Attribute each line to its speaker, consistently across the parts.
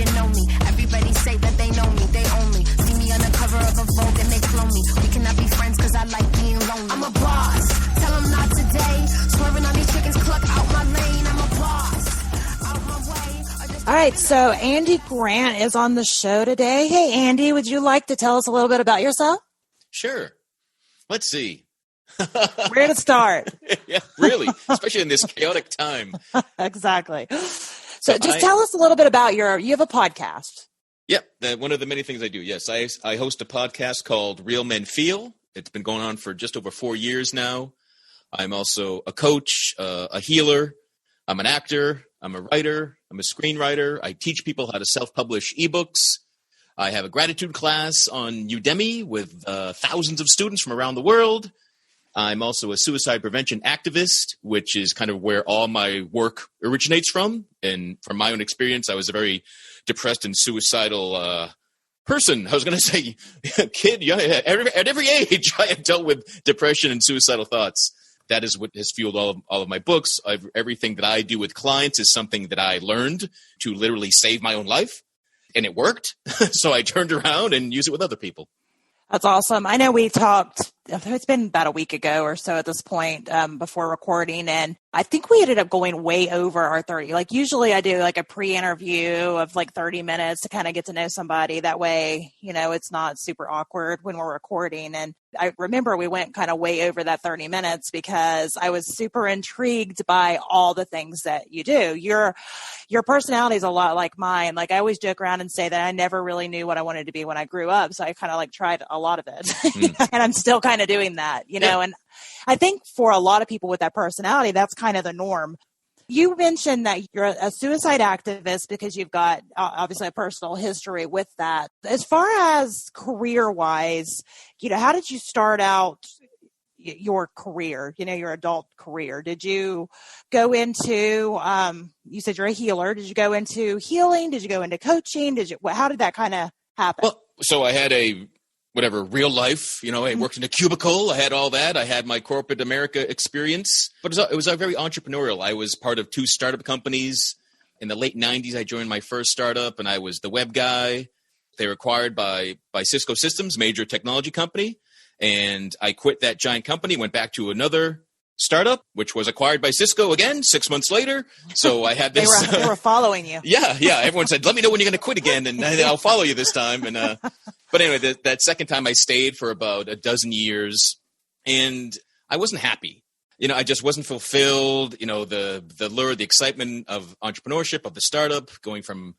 Speaker 1: you know me. Everybody say that they know me, they only see me on the cover of a Vogue and they clone me. We cannot be friends cause I like being lonely. I'm a boss, tell them not today. Swerving on these chickens, cluck out my lane. I'm a boss, out my way.
Speaker 2: All right, so Andy Grant is on the show today. Hey, Andy, would you like to tell us a little bit about yourself?
Speaker 3: Sure. Let's see.
Speaker 2: Where to start?
Speaker 3: Yeah, really, especially in this chaotic time.
Speaker 2: Exactly. So just tell us a little bit about you have a podcast.
Speaker 3: Yep, one of the many things I do. Yes, I host a podcast called Real Men Feel. It's been going on for just over 4 years now. I'm also a coach, a healer. I'm an actor. I'm a writer. I'm a screenwriter. I teach people how to self-publish eBooks. I have a gratitude class on Udemy with thousands of students from around the world. I'm also a suicide prevention activist, which is kind of where all my work originates from. And from my own experience, I was a very depressed and suicidal person. I was going to say kid, yeah, at every age, I have dealt with depression and suicidal thoughts. That is what has fueled all of my books. Everything that I do with clients is something that I learned to literally save my own life. And it worked. So I turned around and used it with other people.
Speaker 2: That's awesome. I know we talked, it's been about a week ago or so at this point before recording, and I think we ended up going way over our 30. Like usually I do like a pre-interview of like 30 minutes to kind of get to know somebody. That way, it's not super awkward when we're recording. And I remember we went kind of way over that 30 minutes because I was super intrigued by all the things that you do. Your personality is a lot like mine. Like I always joke around and say that I never really knew what I wanted to be when I grew up. So I kind of like tried a lot of it and I'm still kind of doing that, know, and I think for a lot of people with that personality, that's kind of the norm. You mentioned that you're a suicide activist because you've got obviously a personal history with that. As far as career-wise, how did you start out your career, your adult career? Did you go into, you said you're a healer. Did you go into healing? Did you go into coaching? How did that kind of happen?
Speaker 3: Well, so I had real life, I worked in a cubicle. I had all that. I had my corporate America experience, but it was very entrepreneurial. I was part of 2 startup companies. In the late 90s, I joined my first startup and I was the web guy. They were acquired by Cisco Systems, major technology company. And I quit that giant company, went back to another startup, which was acquired by Cisco again 6 months later. So I had this.
Speaker 2: They were following you.
Speaker 3: Yeah. Everyone said, let me know when you're going to quit again and I'll follow you this time. And, but anyway, that second time I stayed for about a dozen years and I wasn't happy. I just wasn't fulfilled. The lure, the excitement of entrepreneurship, of the startup, going from,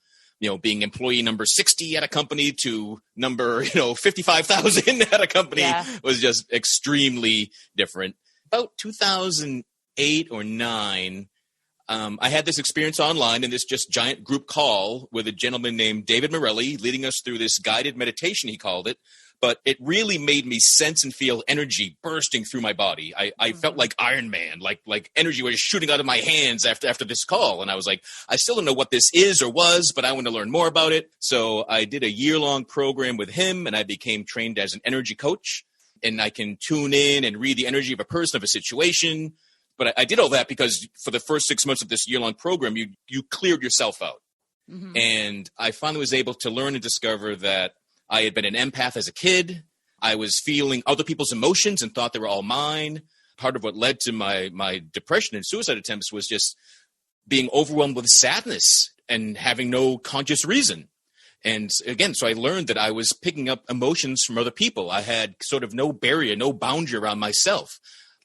Speaker 3: being employee number 60 at a company to number, 55,000 at a company was just extremely different. About 2008 or 9, I had this experience online in this just giant group call with a gentleman named David Morelli leading us through this guided meditation, he called it. But it really made me sense and feel energy bursting through my body. I felt like Iron Man, like energy was shooting out of my hands after this call. And I was like, I still don't know what this is or was, but I want to learn more about it. So I did a year-long program with him and I became trained as an energy coach. And I can tune in and read the energy of a person, of a situation. But I did all that because for the first 6 months of this year-long program, you cleared yourself out. Mm-hmm. And I finally was able to learn and discover that I had been an empath as a kid. I was feeling other people's emotions and thought they were all mine. Part of what led to my depression and suicide attempts was just being overwhelmed with sadness and having no conscious reason. And again, so I learned that I was picking up emotions from other people. I had sort of no barrier, no boundary around myself.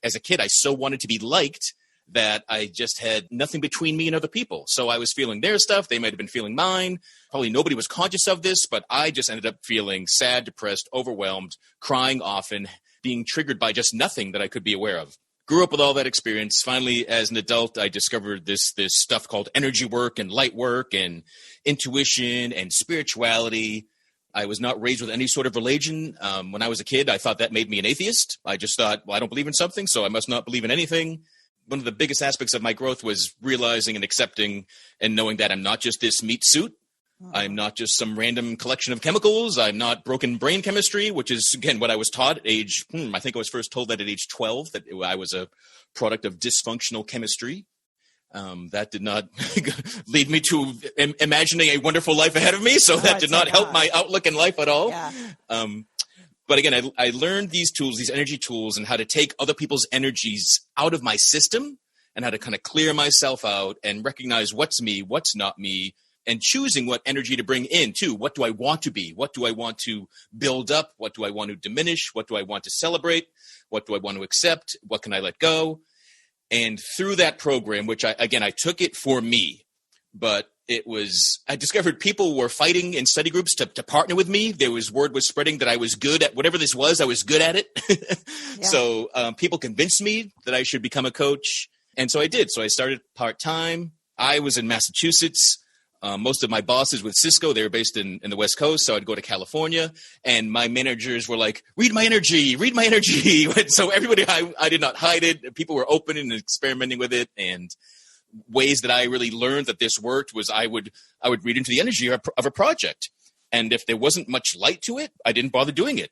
Speaker 3: As a kid, I so wanted to be liked that I just had nothing between me and other people. So I was feeling their stuff. They might have been feeling mine. Probably nobody was conscious of this, but I just ended up feeling sad, depressed, overwhelmed, crying often, being triggered by just nothing that I could be aware of. Grew up with all that experience. Finally, as an adult, I discovered this stuff called energy work and light work and intuition and spirituality. I was not raised with any sort of religion. When I was a kid, I thought that made me an atheist. I just thought, well, I don't believe in something, so I must not believe in anything. One of the biggest aspects of my growth was realizing and accepting and knowing that I'm not just this meat suit. I'm not just some random collection of chemicals. I'm not broken brain chemistry, which is, again, what I was taught at age, I think I was first told that at age 12, that I was a product of dysfunctional chemistry. That did not lead me to imagining a wonderful life ahead of me. So that did not help my outlook in life at all.
Speaker 2: Yeah.
Speaker 3: But again, I learned these tools, these energy tools, and how to take other people's energies out of my system and how to kind of clear myself out and recognize what's me, what's not me, and choosing what energy to bring in too. What do I want to be? What do I want to build up? What do I want to diminish? What do I want to celebrate? What do I want to accept? What can I let go? And through that program, which I took it for me, but I discovered people were fighting in study groups to partner with me. Word was spreading that I was good at whatever this was. I was good at it. Yeah. So people convinced me that I should become a coach. And so I did. So I started part-time. I was in Massachusetts. Most of my bosses with Cisco, they were based in the West Coast. So I'd go to California and my managers were like, read my energy. So everybody, I did not hide it. People were open and experimenting with it. And ways that I really learned that this worked was I would read into the energy of a project. And if there wasn't much light to it, I didn't bother doing it.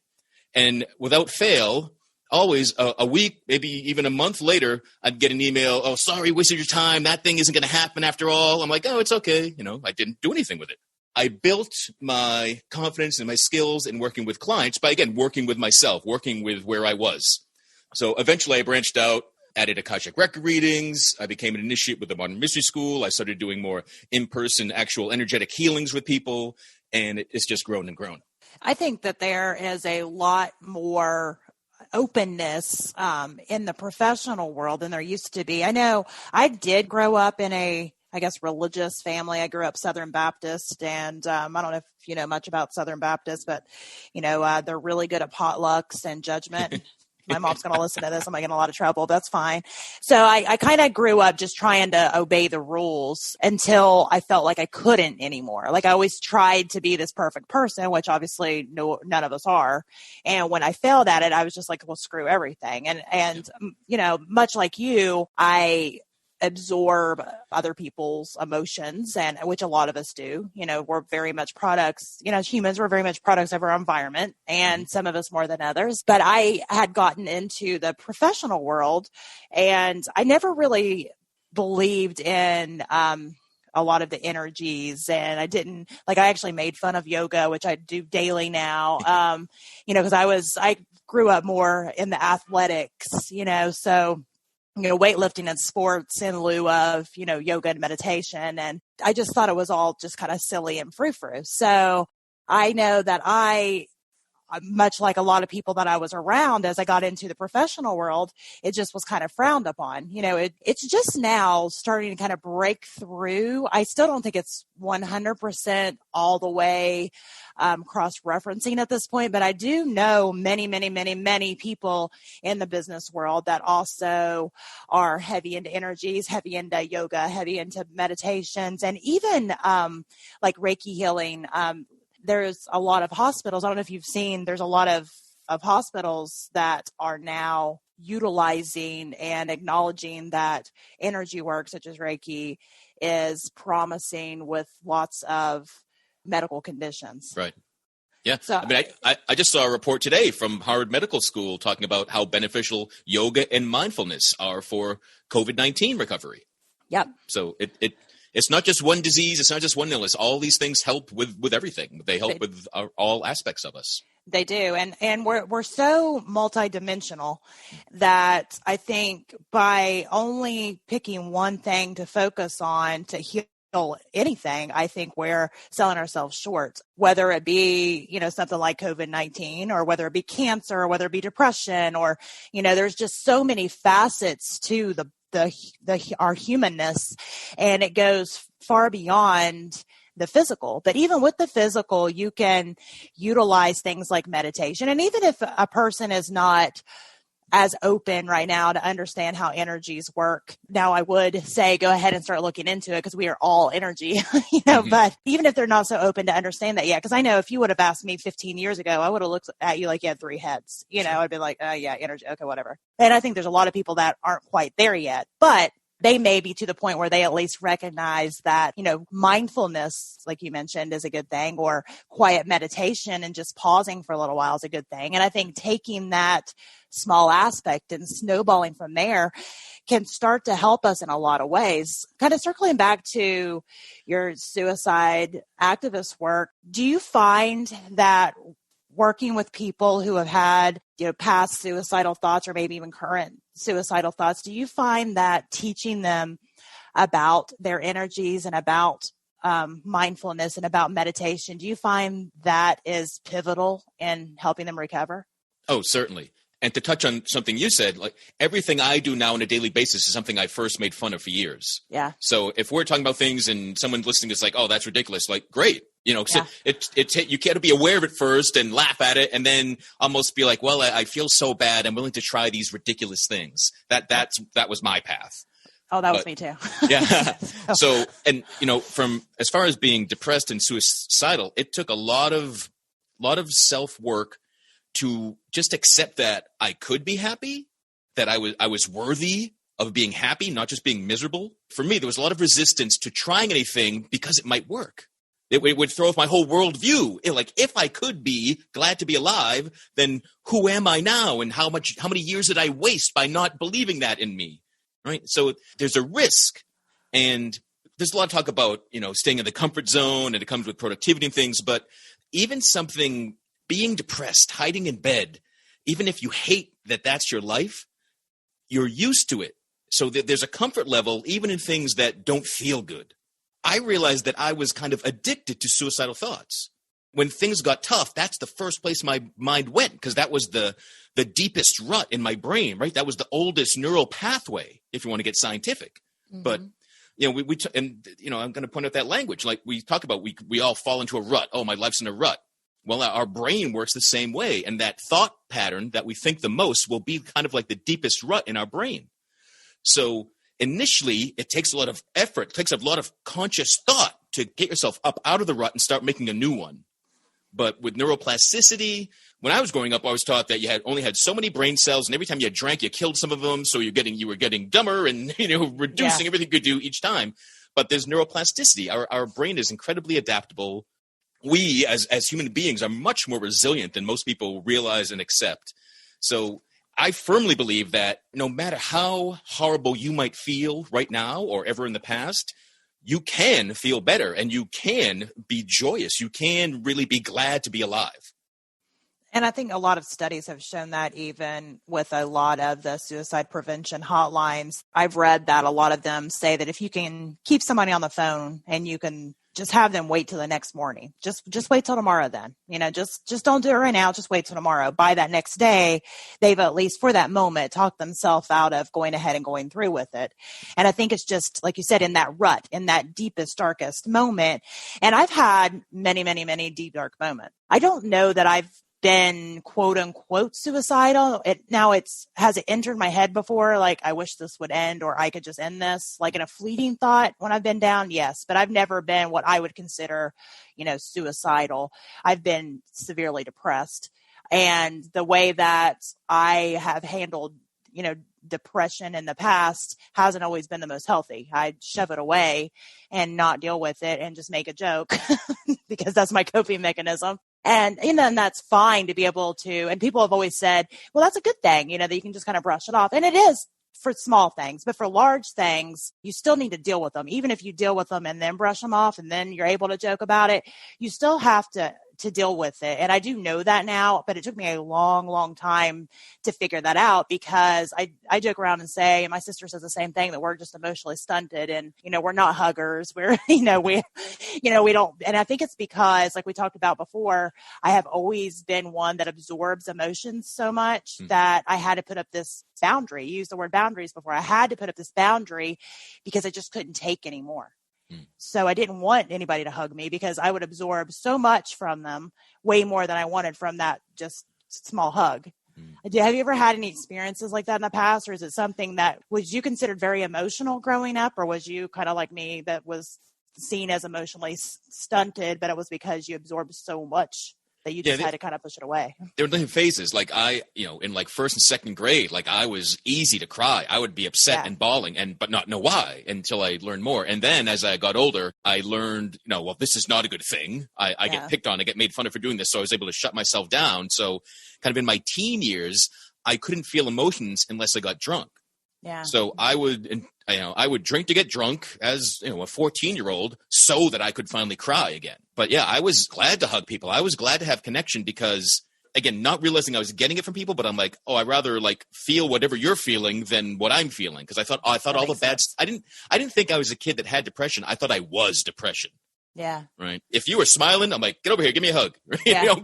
Speaker 3: And without fail, always a week, maybe even a month later, I'd get an email. Oh, sorry, wasted your time. That thing isn't going to happen after all. I'm like, oh, it's okay. I didn't do anything with it. I built my confidence and my skills in working with clients by, again, working with myself, working with where I was. So eventually I branched out, added Akashic record readings. I became an initiate with the Modern Mystery School. I started doing more in-person, actual energetic healings with people. And it's just grown and grown. I
Speaker 2: think that there is a lot more openness in the professional world than there used to be. I know I did grow up in a religious family. I grew up Southern Baptist, and I don't know if you know much about Southern Baptist, but they're really good at potlucks and judgment. My mom's going to listen to this. I'm going to get in a lot of trouble. That's fine. So I kind of grew up just trying to obey the rules until I felt like I couldn't anymore. Like I always tried to be this perfect person, which obviously none of us are. And when I failed at it, I was just like, well, screw everything. And much like you, I absorb other people's emotions, and which a lot of us do. We're very much products, humans, we're very much products of our environment, and some of us more than others. But I had gotten into the professional world, and I never really believed in a lot of the energies, and I actually made fun of yoga, which I do daily now, because I grew up more in the athletics, so weightlifting and sports in lieu of, yoga and meditation. And I just thought it was all just kind of silly and frou-frou. So I know that much like a lot of people that I was around as I got into the professional world, it just was kind of frowned upon. It's just now starting to kind of break through. I still don't think it's 100% all the way cross-referencing at this point, but I do know many, many, many, many people in the business world that also are heavy into energies, heavy into yoga, heavy into meditations, and even like Reiki healing. There's a lot of hospitals. I don't know if you've seen, there's a lot of hospitals that are now utilizing and acknowledging that energy work, such as Reiki, is promising with lots of medical conditions.
Speaker 3: Right. Yeah. So, I just saw a report today from Harvard Medical School talking about how beneficial yoga and mindfulness are for COVID-19 recovery.
Speaker 2: Yep.
Speaker 3: So it's not just one disease. It's not just one illness. All these things help with everything. They help with all aspects of us.
Speaker 2: They do. And we're so multidimensional that I think by only picking one thing to focus on to heal anything, I think we're selling ourselves short, whether it be, something like COVID-19, or whether it be cancer, or whether it be depression, or, there's just so many facets to our humanness, and it goes far beyond the physical. But even with the physical, you can utilize things like meditation. And even if a person is not as open right now to understand how energies work, now I would say go ahead and start looking into it, because we are all energy, mm-hmm. But even if they're not so open to understand that yet, because I know if you would have asked me 15 years ago, I would have looked at you like you had three heads, sure. I'd be like, yeah, energy. Okay, whatever. And I think there's a lot of people that aren't quite there yet, but they may be to the point where they at least recognize that, mindfulness, like you mentioned, is a good thing, or quiet meditation and just pausing for a little while is a good thing. And I think taking that small aspect and snowballing from there can start to help us in a lot of ways. Kind of circling back to your suicide activist work, do you find that working with people who have had, past suicidal thoughts or maybe even current suicidal thoughts, do you find that teaching them about their energies and about mindfulness and about meditation, do you find that is pivotal in helping them recover?
Speaker 3: Oh, certainly. And to touch on something you said, like everything I do now on a daily basis is something I first made fun of for years.
Speaker 2: Yeah.
Speaker 3: So if we're talking about things and someone listening is like, oh, that's ridiculous, like, great. So you can't be aware of it first and laugh at it and then almost be like, well, I feel so bad. I'm willing to try these ridiculous things. That was my path.
Speaker 2: Oh, that was me too.
Speaker 3: Yeah. So, and from as far as being depressed and suicidal, it took a lot of self-work to just accept that I could be happy, that I was worthy of being happy, not just being miserable. For me, there was a lot of resistance to trying anything because it might work. It would throw off my whole worldview. Like, if I could be glad to be alive, then who am I now? And how many years did I waste by not believing that in me? Right. So there's a risk, and there's a lot of talk about, staying in the comfort zone, and it comes with productivity and things. But even something, being depressed, hiding in bed, even if you hate that that's your life, you're used to it. So there's a comfort level, even in things that don't feel good. I realized that I was kind of addicted to suicidal thoughts. When things got tough, that's the first place my mind went, because that was the deepest rut in my brain, right? That was the oldest neural pathway, if you want to get scientific. Mm-hmm. But, I'm going to point out that language. Like we talk about, we all fall into a rut. Oh, my life's in a rut. Well, our brain works the same way. And that thought pattern that we think the most will be kind of like the deepest rut in our brain. So initially, it takes a lot of effort, it takes a lot of conscious thought to get yourself up out of the rut and start making a new one. But with neuroplasticity, when I was growing up, I was taught that you only had so many brain cells, and every time you drank, you killed some of them. So you were getting dumber and reducing everything you could do each time. But there's neuroplasticity. Our brain is incredibly adaptable. We, as human beings, are much more resilient than most people realize and accept. So I firmly believe that no matter how horrible you might feel right now or ever in the past, you can feel better and you can be joyous. You can really be glad to be alive.
Speaker 2: And I think a lot of studies have shown that even with a lot of the suicide prevention hotlines. I've read that a lot of them say that if you can keep somebody on the phone and you can just have them wait till the next morning, just wait till tomorrow then, just don't do it right now. Just wait till tomorrow. By that next day, they've at least for that moment talked themselves out of going ahead and going through with it. And I think it's just, like you said, in that rut, in that deepest, darkest moment. And I've had many, many, many deep, dark moments. I don't know that I've been quote unquote suicidal. Has it entered my head before? Like, I wish this would end, or I could just end this, like in a fleeting thought when I've been down. Yes. But I've never been what I would consider, suicidal. I've been severely depressed, and the way that I have handled, depression in the past hasn't always been the most healthy. I shove it away and not deal with it and just make a joke because that's my coping mechanism. And then that's fine to be able to, and people have always said, well, that's a good thing, that you can just kind of brush it off. And it is for small things, but for large things, you still need to deal with them. Even if you deal with them and then brush them off and then you're able to joke about it, you still have to deal with it. And I do know that now, but it took me a long, long time to figure that out, because I joke around and say, and my sister says the same thing, that we're just emotionally stunted and, we're not huggers. We're, we don't. And I think it's because, like we talked about before, I have always been one that absorbs emotions so much that I had to put up this boundary. You used the word boundaries before. I had to put up this boundary because I just couldn't take anymore. So I didn't want anybody to hug me because I would absorb so much from them, way more than I wanted from that just small hug. Have you ever had any experiences like that in the past, or is it something that was you considered very emotional growing up, or was you kind of like me that was seen as emotionally stunted, but it was because you absorbed so much that you just had to kind of push it away?
Speaker 3: There were different phases. Like in like first and second grade, like I was easy to cry. I would be upset and bawling but not know why until I learned more. And then as I got older, I learned, well, this is not a good thing. I get picked on, I get made fun of for doing this. So I was able to shut myself down. So kind of in my teen years, I couldn't feel emotions unless I got drunk.
Speaker 2: Yeah.
Speaker 3: So I would drink to get drunk as, a 14-year-old so that I could finally cry again. But yeah, I was glad to hug people. I was glad to have connection because, again, not realizing I was getting it from people, but I'm like, oh, I'd rather like feel whatever you're feeling than what I'm feeling. Because I thought all the bad. I didn't think I was a kid that had depression. I thought I was depression.
Speaker 2: Yeah.
Speaker 3: Right. If you were smiling, I'm like, get over here, give me a hug.
Speaker 2: Yeah.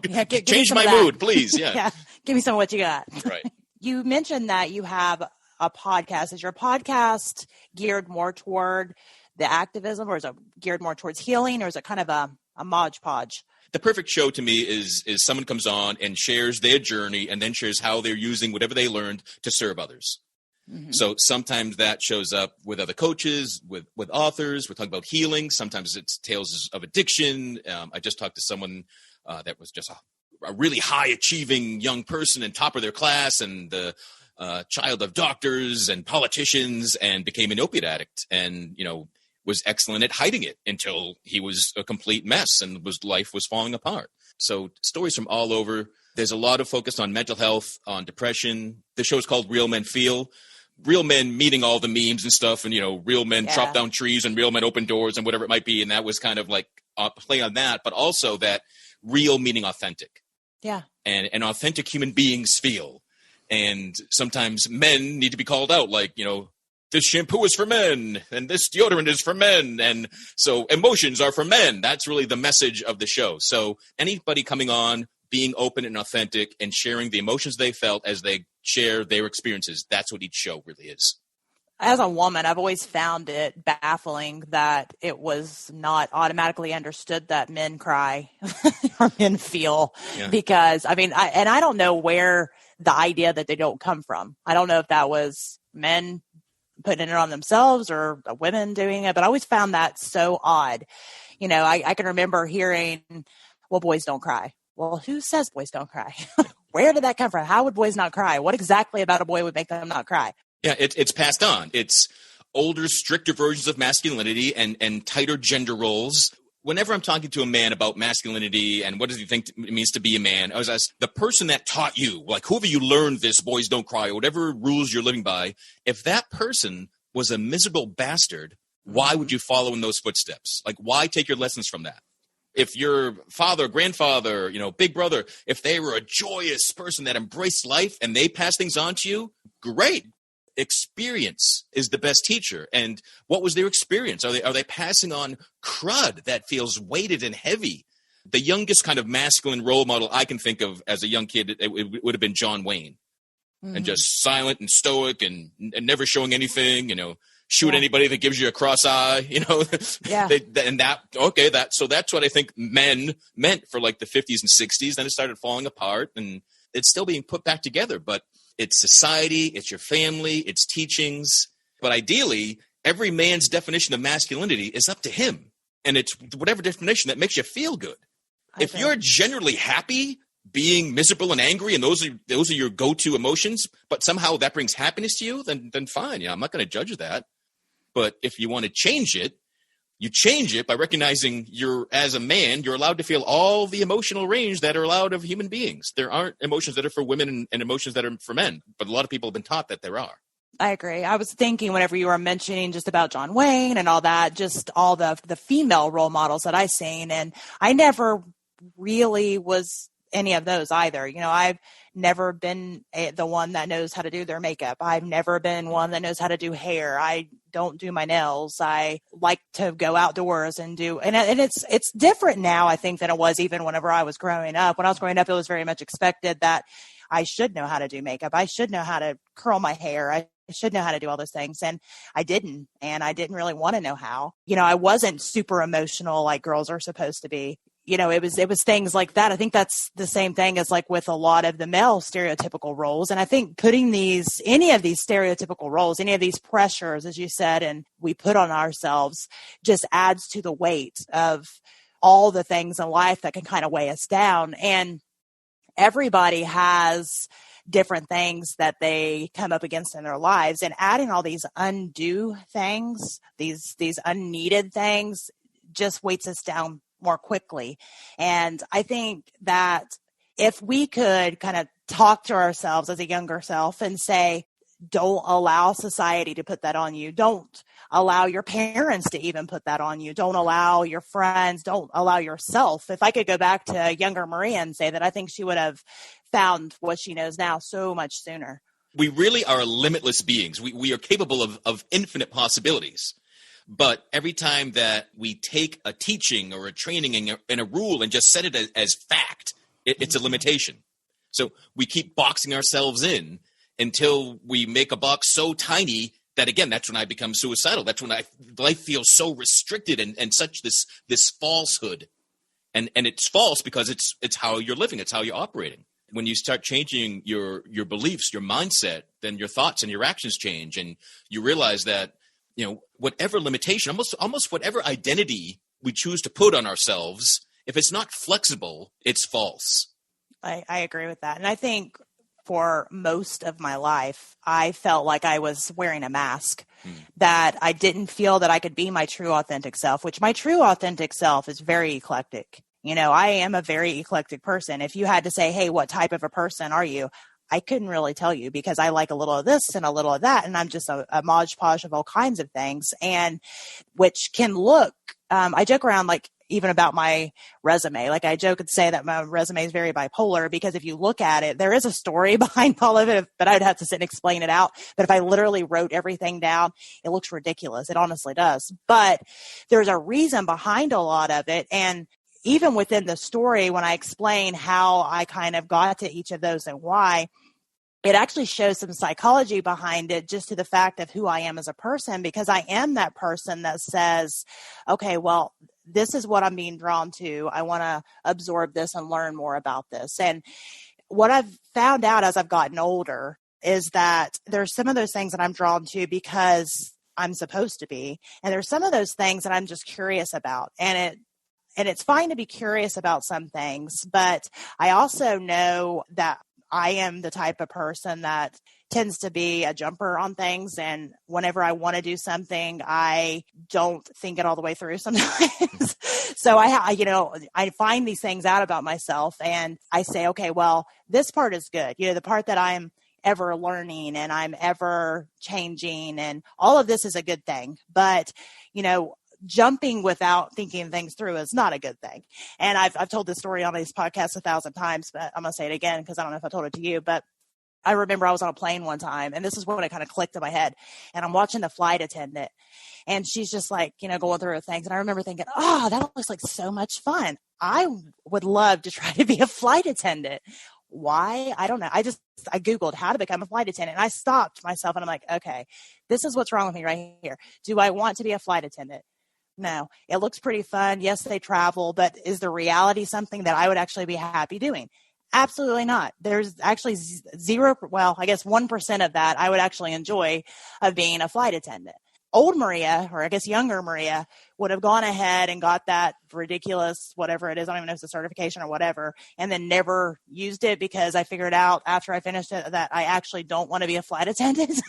Speaker 3: Change my mood, please. Yeah.
Speaker 2: Yeah. Give me some of what you got.
Speaker 3: Right.
Speaker 2: You mentioned that you have a podcast. Is your podcast geared more toward the activism, or is it geared more towards healing, or is it kind of a modge podge?
Speaker 3: The perfect show to me is someone comes on and shares their journey and then shares how they're using whatever they learned to serve others. Mm-hmm. So sometimes that shows up with other coaches, with authors. We're talking about healing. Sometimes it's tales of addiction. I just talked to someone that was just a really high achieving young person and top of their class, and the child of doctors and politicians, and became an opiate addict, and was excellent at hiding it until he was a complete mess and life was falling apart. So stories from all over. There's a lot of focus on mental health, on depression. The show's called Real Men Feel. Real men meeting all the memes and stuff, and real men chop down trees and real men open doors and whatever it might be. And that was kind of like a play on that, but also that real meaning authentic.
Speaker 2: Yeah.
Speaker 3: And authentic human beings feel. And sometimes men need to be called out, like, this shampoo is for men and this deodorant is for men. And so emotions are for men. That's really the message of the show. So anybody coming on, being open and authentic and sharing the emotions they felt as they share their experiences. That's what each show really is.
Speaker 2: As a woman, I've always found it baffling that it was not automatically understood that men cry or men feel, because I don't know where the idea that they don't come from. I don't know if that was men putting it on themselves or women doing it, but I always found that so odd. I can remember hearing, well, boys don't cry. Well, who says boys don't cry? Where did that come from? How would boys not cry? What exactly about a boy would make them not cry?
Speaker 3: Yeah, it's passed on. It's older, stricter versions of masculinity and tighter gender roles. Whenever I'm talking to a man about masculinity and what does he think it means to be a man, I was asked, the person that taught you, like whoever you learned this, boys don't cry, or whatever rules you're living by, if that person was a miserable bastard, why would you follow in those footsteps? Like, why take your lessons from that? If your father, grandfather, big brother, if they were a joyous person that embraced life and they pass things on to you, great. Experience is the best teacher. And what was their experience? Are they passing on crud that feels weighted and heavy? The youngest kind of masculine role model I can think of as a young kid, it would have been John Wayne. Mm-hmm. And just silent and stoic and never showing anything, shoot anybody that gives you a cross eye,
Speaker 2: Yeah.
Speaker 3: So that's what I think men meant for like the 50s and 60s. Then it started falling apart and it's still being put back together, but it's society, it's your family, it's teachings. But ideally, every man's definition of masculinity is up to him. And it's whatever definition that makes you feel good. If you're generally happy being miserable and angry, and those are your go-to emotions, but somehow that brings happiness to you, then fine. I'm not going to judge that. But if you want to change it, you change it by recognizing as a man, you're allowed to feel all the emotional range that are allowed of human beings. There aren't emotions that are for women and emotions that are for men, but a lot of people have been taught that there are.
Speaker 2: I agree. I was thinking whenever you were mentioning just about John Wayne and all that, just all the female role models that I've seen, and I never really was any of those either. I've never been the one that knows how to do their makeup. I've never been one that knows how to do hair. I don't do my nails. I like to go outdoors and it's different now, I think, than it was even whenever I was growing up. When I was growing up, it was very much expected that I should know how to do makeup. I should know how to curl my hair. I should know how to do all those things. And I didn't really want to know how. I wasn't super emotional like girls are supposed to be. It was things like that. I think that's the same thing as like with a lot of the male stereotypical roles. And I think putting any of these stereotypical roles, any of these pressures, as you said, and we put on ourselves just adds to the weight of all the things in life that can kind of weigh us down. And everybody has different things that they come up against in their lives, and adding all these undue things, these unneeded things just weights us down more quickly. And I think that if we could kind of talk to ourselves as a younger self and say, don't allow society to put that on you. Don't allow your parents to even put that on you. Don't allow your friends. Don't allow yourself. If I could go back to younger Maria and say that, I think she would have found what she knows now so much sooner.
Speaker 3: We really are limitless beings. We are capable of infinite possibilities. But every time that we take a teaching or a training and a rule and just set it as fact, it's a limitation. So we keep boxing ourselves in until we make a box so tiny that, again, that's when I become suicidal. That's when life feels so restricted and such this falsehood. And it's false because it's how you're living. It's how you're operating. When you start changing your beliefs, your mindset, then your thoughts and your actions change. And you realize that, whatever limitation, almost whatever identity we choose to put on ourselves, if it's not flexible, it's false.
Speaker 2: I agree with that. And I think for most of my life, I felt like I was wearing a mask, that I didn't feel that I could be my true authentic self, which my true authentic self is very eclectic. I am a very eclectic person. If you had to say, hey, what type of a person are you? I couldn't really tell you, because I like a little of this and a little of that. And I'm just a modge podge of all kinds of things, and which can look, I joke around like even about my resume. Like I joke and say that my resume is very bipolar, because if you look at it, there is a story behind all of it, but I'd have to sit and explain it out. But if I literally wrote everything down, it looks ridiculous. It honestly does. But there's a reason behind a lot of it. And even within the story, when I explain how I kind of got to each of those and why, it actually shows some psychology behind it, just to the fact of who I am as a person, because I am that person that says, okay, well, this is what I'm being drawn to. I want to absorb this and learn more about this. And what I've found out as I've gotten older is that there's some of those things that I'm drawn to because I'm supposed to be. And there's some of those things that I'm just curious about. And it's fine to be curious about some things, but I also know that I am the type of person that tends to be a jumper on things. And whenever I want to do something, I don't think it all the way through sometimes. So I find these things out about myself, and I say, okay, well, this part is good. The part that I'm ever learning and I'm ever changing, and all of this is a good thing. But, jumping without thinking things through is not a good thing. And I've told this story on these podcasts 1,000 times, but I'm going to say it again because I don't know if I told it to you. But I remember I was on a plane one time, and this is when it kind of clicked in my head. And I'm watching the flight attendant, and she's just like, going through her things. And I remember thinking, oh, that looks like so much fun. I would love to try to be a flight attendant. Why? I don't know. I Googled how to become a flight attendant, and I stopped myself, and I'm like, okay, this is what's wrong with me right here. Do I want to be a flight attendant? No, it looks pretty fun. Yes, they travel, but is the reality something that I would actually be happy doing? Absolutely not. There's actually 1% of that I would actually enjoy of being a flight attendant. Old Maria, or I guess younger Maria, would have gone ahead and got that ridiculous, whatever it is, I don't even know if it's a certification or whatever, and then never used it, because I figured out after I finished it that I actually don't want to be a flight attendant,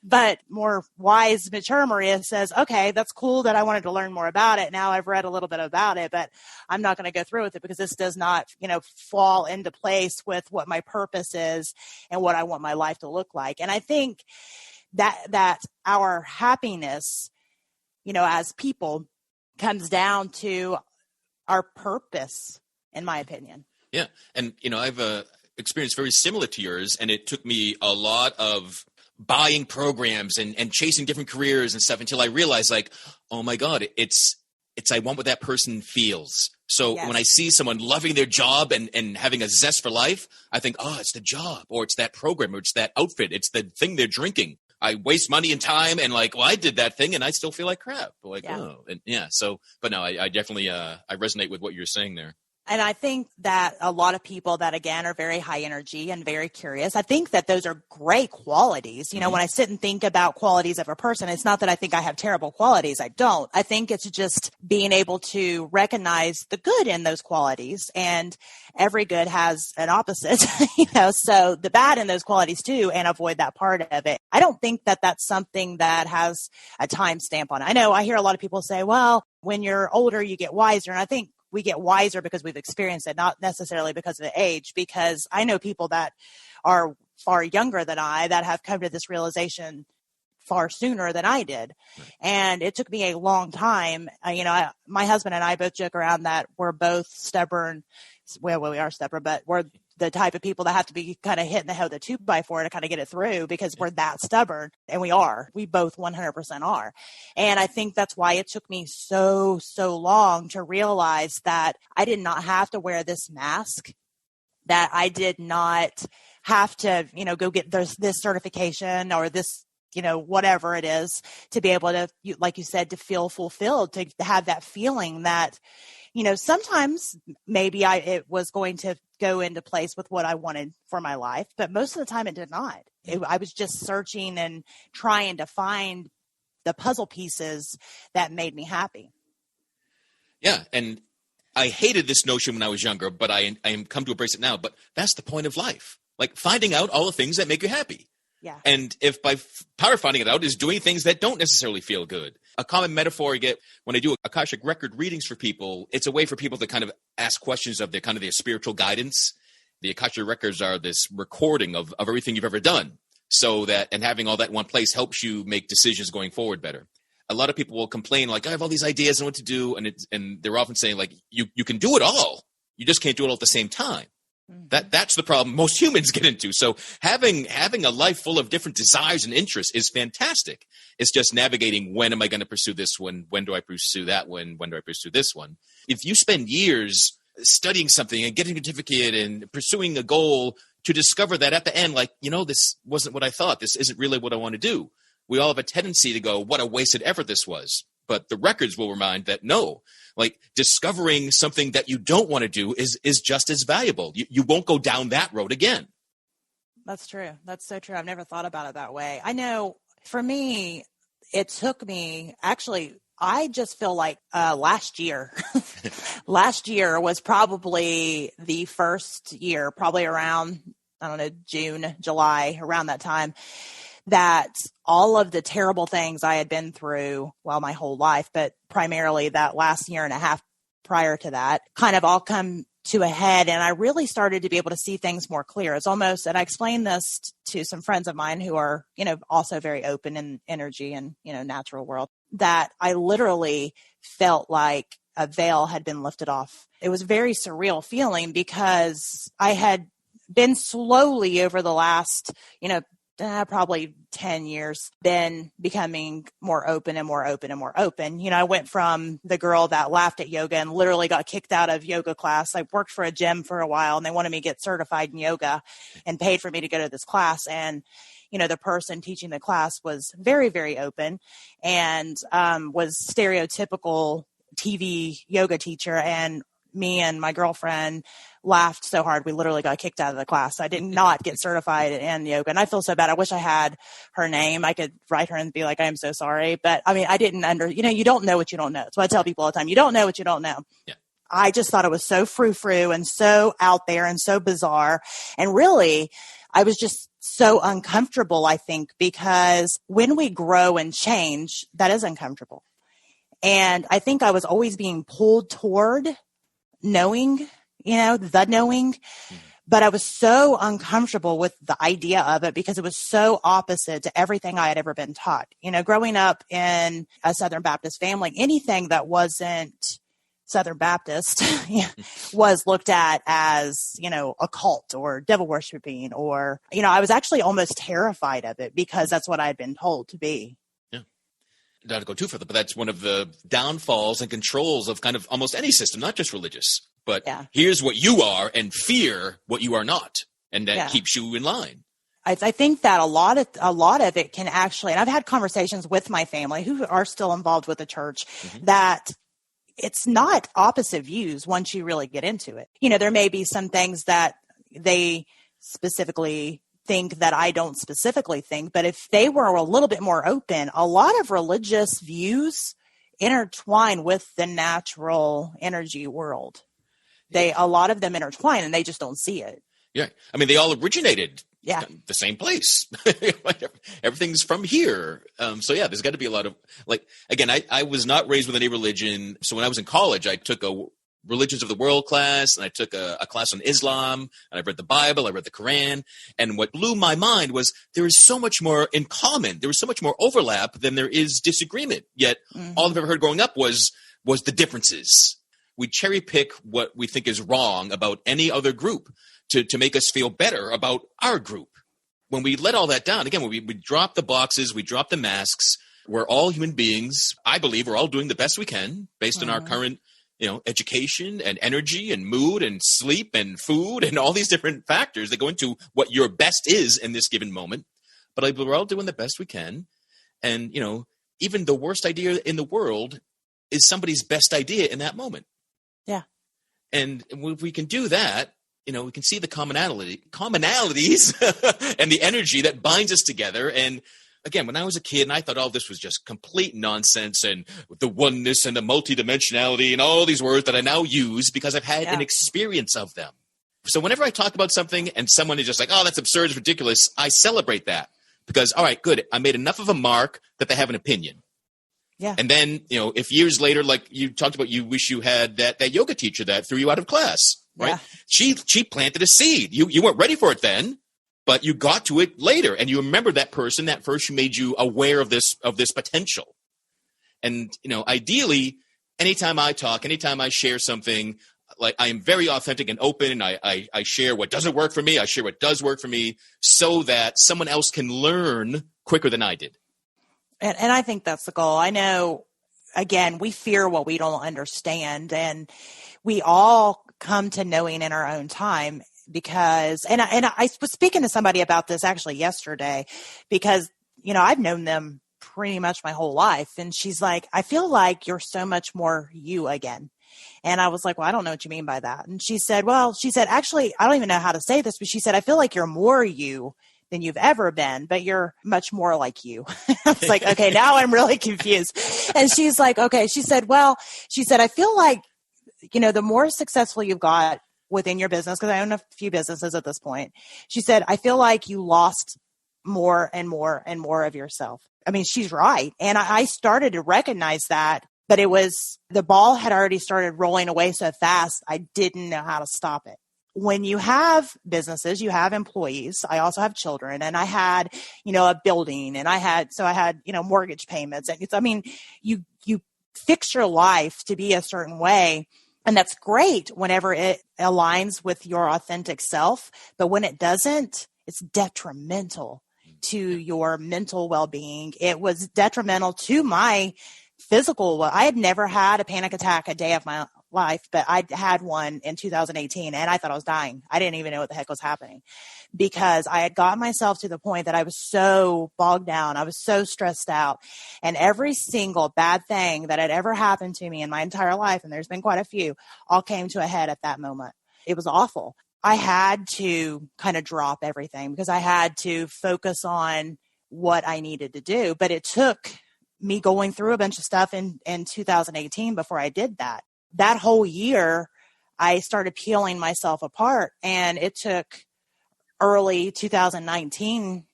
Speaker 2: But more wise, mature Maria says, okay, that's cool that I wanted to learn more about it. Now I've read a little bit about it, but I'm not going to go through with it because this does not, fall into place with what my purpose is and what I want my life to look like. And I think that our happiness, as people, comes down to our purpose, in my opinion.
Speaker 3: Yeah. And, I've experienced very similar to yours, and it took me a lot of buying programs and chasing different careers and stuff until I realized, like, oh my God, it's I want what that person feels. So When I see someone loving their job and having a zest for life, I think, oh, it's the job, or it's that program, or it's that outfit, it's the thing they're drinking. I waste money and time, and I did that thing and I still feel like crap. But no, I definitely, I resonate with what you're saying there.
Speaker 2: And I think that a lot of people that, again, are very high energy and very curious, I think that those are great qualities. When I sit and think about qualities of a person, it's not that I think I have terrible qualities. I don't. I think it's just being able to recognize the good in those qualities, and every good has an opposite, so the bad in those qualities too, and avoid that part of it. I don't think that that's something that has a time stamp on it. I know I hear a lot of people say, well, when you're older, you get wiser. And I think we get wiser because we've experienced it, not necessarily because of the age, because I know people that are far younger than I that have come to this realization far sooner than I did. Right. And it took me a long time. My husband and I both joke around that we're both stubborn. Well, we are stubborn, but we're the type of people that have to be kind of hitting the head with a 2x4 to kind of get it through because we're that stubborn. And we both 100% are. And I think that's why it took me so long to realize that I did not have to wear this mask, that I did not have to, go get this certification or this, whatever it is, to be able to, like you said, to feel fulfilled, to have that feeling that, sometimes maybe it was going to go into place with what I wanted for my life, but most of the time it did not. I was just searching and trying to find the puzzle pieces that made me happy.
Speaker 3: Yeah. And I hated this notion when I was younger, but I am come to embrace it now. But that's the point of life. Like finding out all the things that make you happy.
Speaker 2: Yeah.
Speaker 3: And if by power finding it out is doing things that don't necessarily feel good. A common metaphor I get when I do Akashic record readings for people, it's a way for people to kind of ask questions of their spiritual guidance. The Akashic records are this recording of everything you've ever done. So that, and having all that in one place helps you make decisions going forward better. A lot of people will complain like, I have all these ideas and what to do. And they're often saying like, you can do it all. You just can't do it all at the same time. That's the problem most humans get into. So having a life full of different desires and interests is fantastic. It's just navigating, when am I going to pursue this one? When do I pursue that one? When do I pursue this one? If you spend years studying something and getting a certificate and pursuing a goal to discover that at the end, like, this wasn't what I thought. This isn't really what I want to do. We all have a tendency to go, what a wasted effort this was. But the records will remind that no, like discovering something that you don't want to do is just as valuable. You won't go down that road again.
Speaker 2: That's true. That's so true. I've never thought about it that way. I know for me, it took me I just feel like last year was probably the first year, probably around, June, July, around that time, that all of the terrible things I had been through, my whole life, but primarily that last year and a half prior to that, kind of all come to a head. And I really started to be able to see things more clear. It's almost, and I explained this to some friends of mine who are, also very open in energy and, natural world, that I literally felt like a veil had been lifted off. It was a very surreal feeling because I had been slowly over the last, probably 10 years, been becoming more open and more open and more open. I went from the girl that laughed at yoga and literally got kicked out of yoga class. I worked for a gym for a while and they wanted me to get certified in yoga and paid for me to go to this class. And, the person teaching the class was very, very open and was stereotypical TV yoga teacher. And me and my girlfriend laughed so hard we literally got kicked out of the class. I did not get certified in yoga, and I feel so bad. I wish I had her name. I could write her and be like, I am so sorry. But I mean, I didn't you don't know what you don't know. That's what I tell people all the time. You don't know what you don't know.
Speaker 3: Yeah.
Speaker 2: I just thought it was so frou-frou and so out there and so bizarre. And really, I was just so uncomfortable, I think, because when we grow and change, that is uncomfortable. And I think I was always being pulled toward knowing, the knowing, but I was so uncomfortable with the idea of it because it was so opposite to everything I had ever been taught. Growing up in a Southern Baptist family, anything that wasn't Southern Baptist was looked at as, a cult or devil worshiping, or, I was actually almost terrified of it because that's what I had been told to be.
Speaker 3: Not to go too further, but that's one of the downfalls and controls of kind of almost any system, not just religious. But Here's what you are and fear what you are not. And that keeps you in line.
Speaker 2: I think that a lot of it can actually, and I've had conversations with my family who are still involved with the church, that it's not opposite views once you really get into it. There may be some things that they specifically think that I don't specifically think, but if they were a little bit more open, a lot of religious views intertwine with the natural energy world. A lot of them intertwine and they just don't see it.
Speaker 3: Yeah. I mean, they all originated the same place. Everything's from here. There's got to be a lot of, again, I was not raised with any religion. So when I was in college, I took a religions of the world class, and I took a class on Islam, and I read the Bible, I read the Quran. And what blew my mind was there is so much more in common. There was so much more overlap than there is disagreement. Yet all I've ever heard growing up was the differences. We cherry pick what we think is wrong about any other group to make us feel better about our group. When we let all that down, again, when we drop the boxes, we drop the masks, we're all human beings. I believe we're all doing the best we can based on our current education and energy and mood and sleep and food and all these different factors that go into what your best is in this given moment. But I believe we're all doing the best we can. And, even the worst idea in the world is somebody's best idea in that moment.
Speaker 2: Yeah.
Speaker 3: And if we can do that, we can see the commonalities and the energy that binds us together. And again, when I was a kid and I thought all this was just complete nonsense and the oneness and the multidimensionality and all these words that I now use because I've had an experience of them. So whenever I talk about something and someone is just like, oh, that's absurd, it's ridiculous, I celebrate that because, all right, good. I made enough of a mark that they have an opinion.
Speaker 2: Yeah.
Speaker 3: And then, if years later, like you talked about, you wish you had that yoga teacher that threw you out of class, right? Yeah. She planted a seed. You weren't ready for it then. But you got to it later, and you remember that person that first made you aware of this potential. And ideally, anytime I talk, anytime I share something, like I am very authentic and open, and I share what doesn't work for me. I share what does work for me, so that someone else can learn quicker than I did.
Speaker 2: And I think that's the goal. I know, again, we fear what we don't understand, and we all come to knowing in our own time. Because, and I was speaking to somebody about this actually yesterday because, I've known them pretty much my whole life. And she's like, I feel like you're so much more you again. And I was like, well, I don't know what you mean by that. And she said, actually, I don't even know how to say this, but she said, I feel like you're more you than you've ever been, but you're much more like you. I was like, okay, now I'm really confused. And she's like, okay, she said, I feel like, the more successful you've got within your business, because I own a few businesses at this point. She said, I feel like you lost more and more and more of yourself. I mean, she's right. And I started to recognize that, but the ball had already started rolling away so fast, I didn't know how to stop it. When you have businesses, you have employees. I also have children, and I had, a building, and I had mortgage payments. And you fix your life to be a certain way. And that's great whenever it aligns with your authentic self. But when it doesn't, it's detrimental to your mental well-being. It was detrimental to my physical. I had never had a panic attack a day of my life, but I had one in 2018 and I thought I was dying. I didn't even know what the heck was happening because I had gotten myself to the point that I was so bogged down. I was so stressed out, and every single bad thing that had ever happened to me in my entire life, and there's been quite a few, all came to a head at that moment. It was awful. I had to kind of drop everything because I had to focus on what I needed to do. But it took me going through a bunch of stuff in 2018 before I did that. That whole year, I started peeling myself apart, and it took early 2019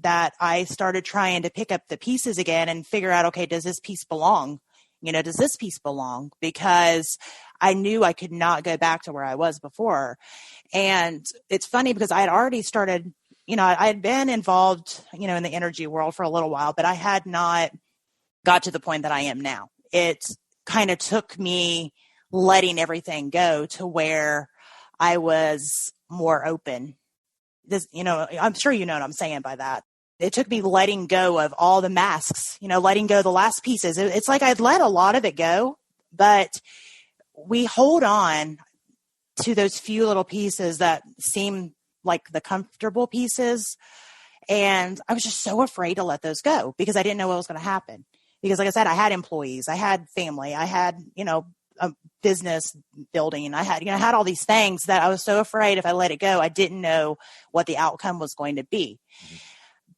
Speaker 2: that I started trying to pick up the pieces again and figure out, okay, does this piece belong? Does this piece belong? Because I knew I could not go back to where I was before. And it's funny because I had already started, I had been involved, in the energy world for a little while, but I had not got to the point that I am now. It kind of took me letting everything go to where I was more open. I'm sure you know what I'm saying by that. It took me letting go of all the masks, letting go of the last pieces. It's like I'd let a lot of it go, but we hold on to those few little pieces that seem like the comfortable pieces. And I was just so afraid to let those go because I didn't know what was going to happen. Because like I said, I had employees, I had family, I had, a business building. I had all these things that I was so afraid if I let it go, I didn't know what the outcome was going to be.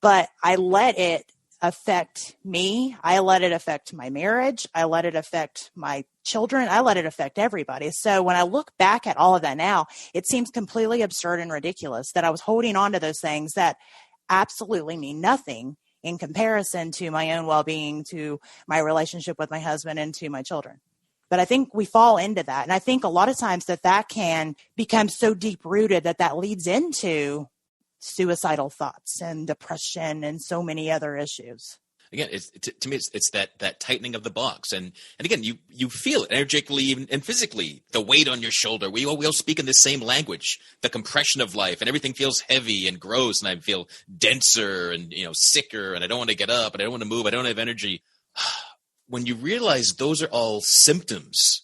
Speaker 2: But I let it affect me. I let it affect my marriage. I let it affect my children. I let it affect everybody. So when I look back at all of that now, it seems completely absurd and ridiculous that I was holding on to those things that absolutely mean nothing in comparison to my own well-being, to my relationship with my husband, and to my children. But I think we fall into that. And I think a lot of times that can become so deep rooted that leads into suicidal thoughts and depression and so many other issues.
Speaker 3: Again, to me, it's that tightening of the box, and again, you feel it energetically and physically. The weight on your shoulder. We all speak in the same language. The compression of life, and everything feels heavy and gross, and I feel denser and sicker, and I don't want to get up, and I don't want to move. I don't have energy. When you realize those are all symptoms,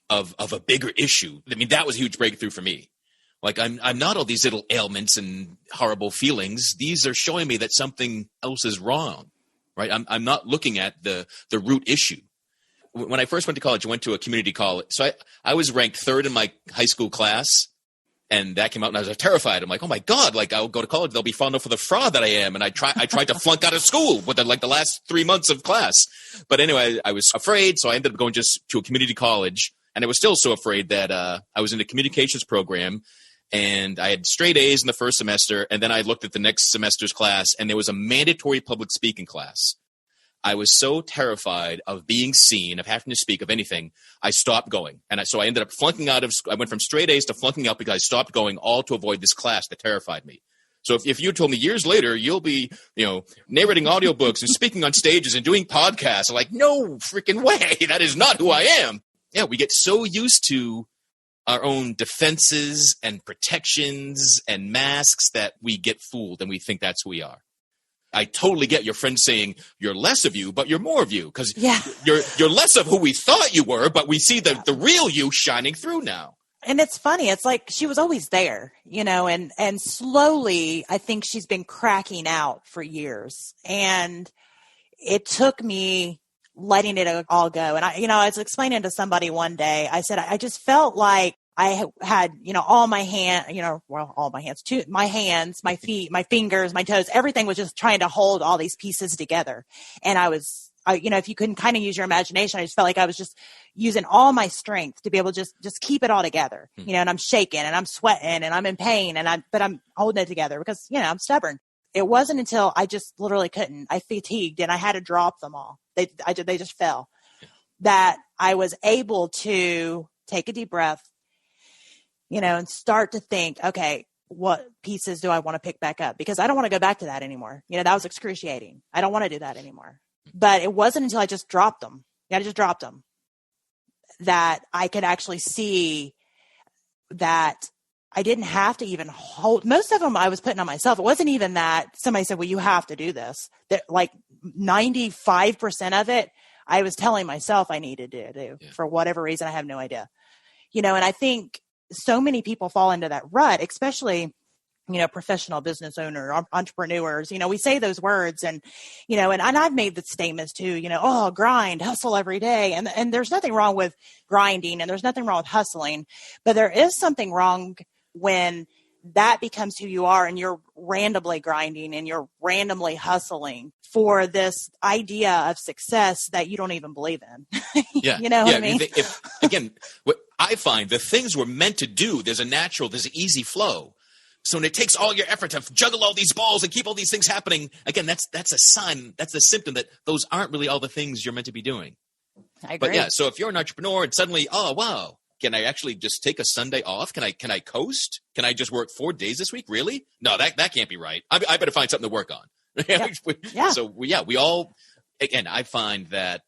Speaker 3: of a bigger issue. I mean, that was a huge breakthrough for me. Like I'm not all these little ailments and horrible feelings. These are showing me that something else is wrong. Right, I'm not looking at the root issue. When I first went to college, I went to a community college. So I was ranked third in my high school class, and that came out, and I was terrified. I'm like, oh my God! Like I'll go to college, they'll be falling enough for the fraud that I am. And I tried to flunk out of school with the last 3 months of class. But anyway, I was afraid, so I ended up going just to a community college, and I was still so afraid that I was in a communications program. And I had straight A's in the first semester, and then I looked at the next semester's class, and there was a mandatory public speaking class. I was so terrified of being seen, of having to speak, of anything, I stopped going. And so I ended up flunking out of – I went from straight A's to flunking out because I stopped going, all to avoid this class that terrified me. So if you told me years later you'll be, narrating audiobooks and speaking on stages and doing podcasts, I'm like, no freaking way. That is not who I am. Yeah, we get so used to – our own defenses and protections and masks that we get fooled and we think that's who we are. I totally get your friend saying you're less of you, but you're more of you because you're less of who we thought you were, but we see the real you shining through now.
Speaker 2: And it's funny. It's like she was always there, and slowly I think she's been cracking out for years. And it took me letting it all go. And I was explaining to somebody one day, I said, I just felt like I had, all my all my hands, my hands, my feet, my fingers, my toes, everything was just trying to hold all these pieces together. And if you couldn't kind of use your imagination, I just felt like I was just using all my strength to be able to just keep it all together, and I'm shaking and I'm sweating and I'm in pain but I'm holding it together because, I'm stubborn. It wasn't until I just literally couldn't, I fatigued and I had to drop them all. They just fell, that I was able to take a deep breath, and start to think, okay, what pieces do I want to pick back up? Because I don't want to go back to that anymore. That was excruciating. I don't want to do that anymore. But it wasn't until I just dropped them. I just dropped them that I could actually see that I didn't have to even hold. Most of them I was putting on myself. It wasn't even that somebody said, well, you have to do this. That like 95% of it, I was telling myself I needed to do for whatever reason. I have no idea. And I think so many people fall into that rut, especially, professional business owner, entrepreneurs. We say those words and I've made the statements too, grind, hustle every day. And there's nothing wrong with grinding and there's nothing wrong with hustling, but there is something wrong when that becomes who you are and you're randomly grinding and you're randomly hustling for this idea of success that you don't even believe in.
Speaker 3: Yeah.
Speaker 2: What I mean?
Speaker 3: Again, what I find the things we're meant to do, there's an easy flow. So when it takes all your effort to juggle all these balls and keep all these things happening, again, that's a sign, that's a symptom that those aren't really all the things you're meant to be doing.
Speaker 2: I agree.
Speaker 3: But so if you're an entrepreneur and suddenly, oh, wow, can I actually just take a Sunday off? Can I coast? Can I just work 4 days this week? Really? No, that can't be right. I better find something to work on.
Speaker 2: Yeah.
Speaker 3: So we all, again, I find that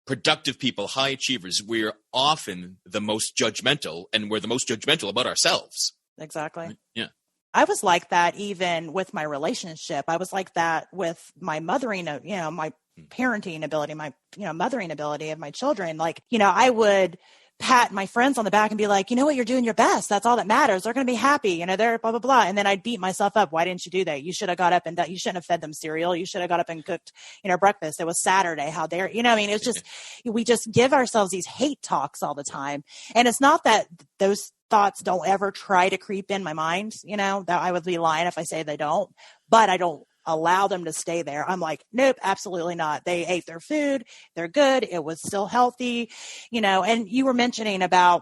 Speaker 3: productive people, high achievers, we're often the most judgmental, and we're the most judgmental about ourselves.
Speaker 2: Exactly.
Speaker 3: Yeah.
Speaker 2: I was like that even with my relationship. I was like that with my mothering, my parenting ability, my, mothering ability of my children. Like, I would pat my friends on the back and be like, what, you're doing your best. That's all that matters. They're going to be happy. They're blah, blah, blah. And then I'd beat myself up. Why didn't you do that? You should have got up and you shouldn't have fed them cereal. You should have got up and cooked, breakfast. It was Saturday. How dare, it's just, we just give ourselves these hate talks all the time. And it's not that those thoughts don't ever try to creep in my mind, that I would be lying if I say they don't, but I don't allow them to stay there. I'm like, nope, absolutely not. They ate their food. They're good. It was still healthy, and you were mentioning about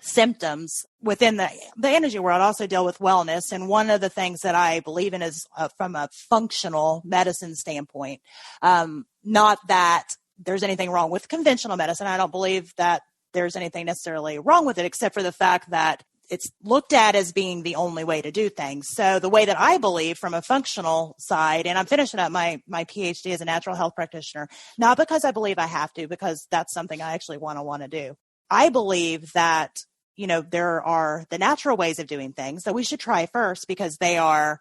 Speaker 2: symptoms within the energy world also deal with wellness. And one of the things that I believe in is from a functional medicine standpoint, not that there's anything wrong with conventional medicine. I don't believe that there's anything necessarily wrong with it, except for the fact that it's looked at as being the only way to do things. So the way that I believe from a functional side, and I'm finishing up my PhD as a natural health practitioner, not because I believe I have to, because that's something I actually want to do. I believe that, there are the natural ways of doing things that we should try first because they are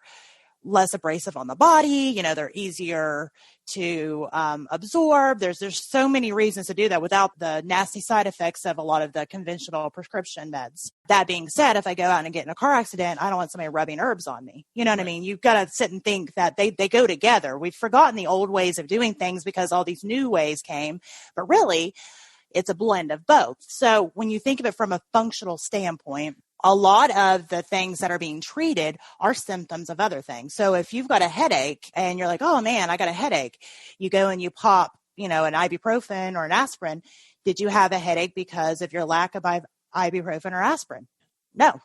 Speaker 2: less abrasive on the body. They're easier to absorb. There's so many reasons to do that without the nasty side effects of a lot of the conventional prescription meds. That being said, if I go out and get in a car accident, I don't want somebody rubbing herbs on me. You know what I mean? You've got to sit and think that they go together. We've forgotten the old ways of doing things because all these new ways came, but really it's a blend of both. So when you think of it from a functional standpoint, a lot of the things that are being treated are symptoms of other things. So if you've got a headache and you're like, oh man, I got a headache, you go and you pop, an ibuprofen or an aspirin. Did you have a headache because of your lack of ibuprofen or aspirin? No.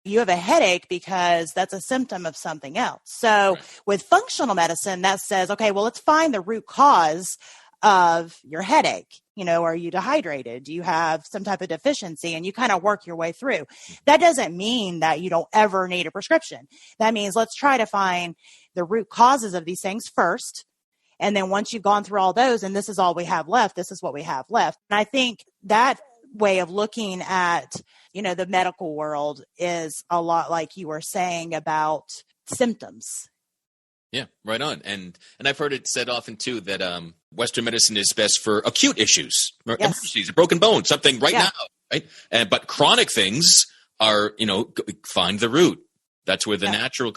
Speaker 2: You have a headache because that's a symptom of something else. So with functional medicine, that says, okay, well, let's find the root cause of your headache. Are you dehydrated? Do you have some type of deficiency? And you kind of work your way through. That doesn't mean that you don't ever need a prescription. That means let's try to find the root causes of these things first. And then once you've gone through all those, and this is all we have left, this is what we have left. And I think that way of looking at, the medical world is a lot like you were saying about symptoms.
Speaker 3: Yeah, right on. And I've heard it said often too that Western medicine is best for acute issues, emergencies, a broken bone, something right now, right? But chronic things are, find the root. That's where the natural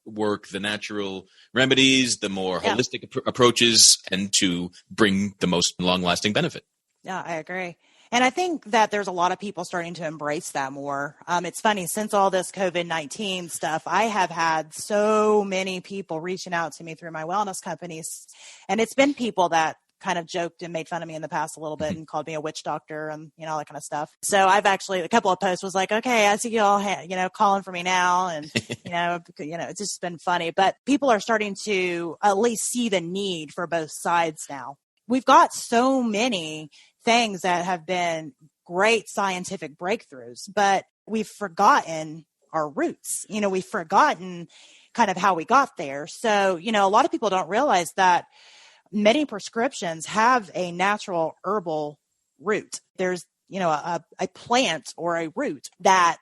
Speaker 3: work, the natural remedies, the more holistic approaches tend to bring the most long-lasting benefit.
Speaker 2: Yeah, I agree. And I think that there's a lot of people starting to embrace that more. It's funny, since all this COVID-19 stuff, I have had so many people reaching out to me through my wellness companies. And it's been people that kind of joked and made fun of me in the past a little bit and called me a witch doctor and, all that kind of stuff. So I've actually, a couple of posts was like, okay, I see you all, calling for me now. And, it's just been funny. But people are starting to at least see the need for both sides now. We've got so many things that have been great scientific breakthroughs, but we've forgotten our roots. We've forgotten kind of how we got there. So, a lot of people don't realize that many prescriptions have a natural herbal root. There's, a plant or a root that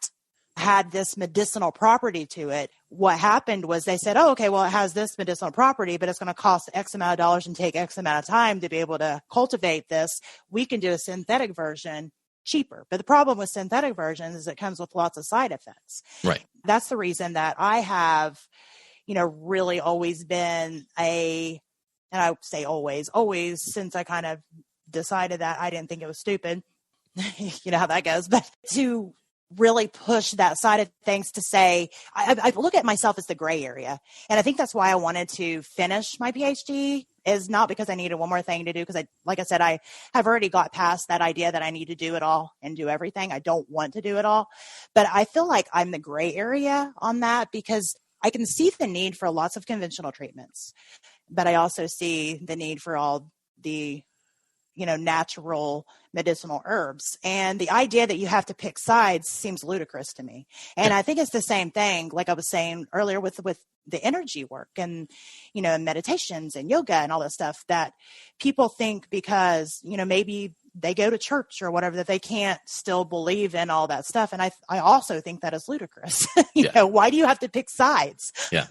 Speaker 2: had this medicinal property to it. What happened was they said, oh, okay, well, it has this medicinal property, but it's going to cost X amount of dollars and take X amount of time to be able to cultivate this. We can do a synthetic version cheaper. But the problem with synthetic versions is it comes with lots of side effects.
Speaker 3: Right.
Speaker 2: That's the reason that I have, really always been and I say always since I kind of decided that I didn't think it was stupid. You know how that goes, but to really push that side of things to say, I look at myself as the gray area. And I think that's why I wanted to finish my PhD, is not because I needed one more thing to do. Because like I said, I have already got past that idea that I need to do it all and do everything. I don't want to do it all, but I feel like I'm the gray area on that because I can see the need for lots of conventional treatments, but I also see the need for all the natural medicinal herbs. And the idea that you have to pick sides seems ludicrous to me. And I think it's the same thing, like I was saying earlier with the energy work and, meditations and yoga and all that stuff, that people think because, maybe they go to church or whatever, that they can't still believe in all that stuff. And I also think that is ludicrous. Why do you have to pick sides? Yeah.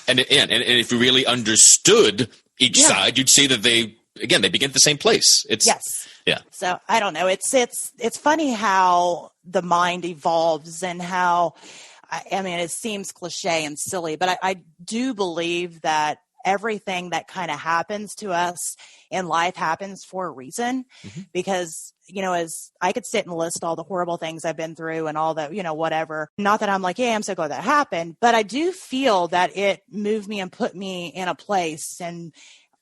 Speaker 3: And if you really understood each side, you'd see that they begin at the same place. Yeah.
Speaker 2: So I don't know. It's funny how the mind evolves and how, I mean, it seems cliche and silly, but I do believe that everything that kind of happens to us in life happens for a reason, because, as I could sit and list all the horrible things I've been through and all that, whatever, not that I'm like, yeah, I'm so glad that happened, but I do feel that it moved me and put me in a place and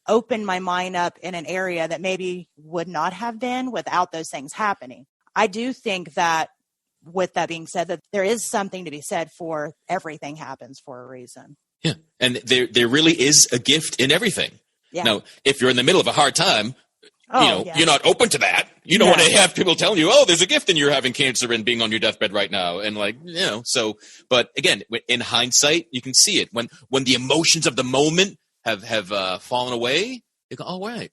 Speaker 2: open my mind up in an area that maybe would not have been without those things happening. I do think that, with that being said, that there is something to be said for everything happens for a reason.
Speaker 3: Yeah. And there really is a gift in everything. Yeah. Now, if you're in the middle of a hard time, you're not open to that. You don't want to have people telling you, oh, there's a gift in you're having cancer and being on your deathbed right now. And so, but again, in hindsight, you can see it when the emotions of the moment have fallen away, you go, oh, right.